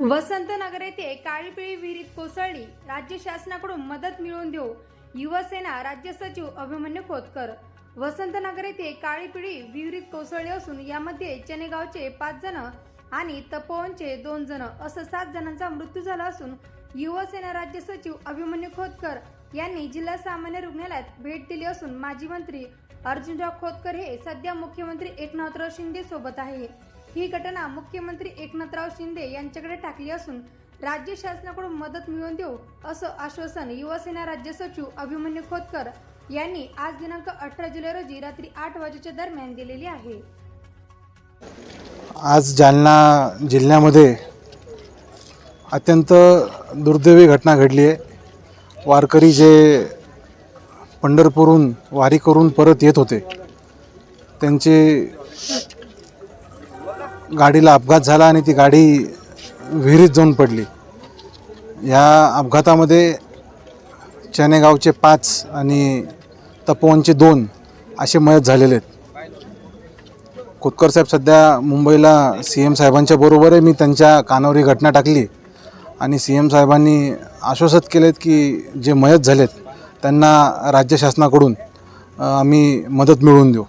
वसंतनगर येथे काळीपिळी विहिरीत कोसळली, राज्य शासनाकडून मदत मिळवून देऊ, युवासेना राज्य सचिव अभिमन्यू खोतकर। वसंतनगर येथे काळीपिळी विहिरीत कोसळले असून यामध्ये चनेगावचे 5 जण आणि तपोवनचे 2 जण असं 7 जणांचा मृत्यू झाला असून युवासेना राज्य सचिव अभिमन्यू खोतकर यांनी जिल्हा सामान्य रुग्णालयात भेट दिली असून माजी मंत्री अर्जुनराव खोतकर हे सध्या मुख्यमंत्री एकनाथराव शिंदे सोबत आहे। ही घटना मुख्यमंत्री एकनाथराव शिंदे यांच्याकडे टाकली असून राज्य शासनाकडून मदत मिळवून देऊ असं आश्वासन युवासेना राज्य सचिव अभिमन्यू खोतकर यांनी आज दिनांक 18 जुलै रोजी रात्री 8 वाजेच्या दरम्यान दिलेली आहे। आज जालना जिल्ह्यामध्ये अत्यंत दुर्दैवी घटना घडली आहे। वारकरी जे पंढरपूरहून वारी करून परत येत होते त्यांची गाडीला अपघात झाला आणि ती गाडी विहिरीत जाऊन पडली। या अपघातामध्ये चनेगावचे 5 आणि तपोवनचे 2 असे मयत झालेले आहेत। खोतकर साहेब सध्या मुंबईला CM साहेबांच्या बरोबर आहे। मी त्यांच्या कानावर ही घटना टाकली आणि CM साहेबांनी आश्वासित केलेत की जे मयत झालेत त्यांना राज्य शासनाकडून आम्ही मदत मिळवून देऊ।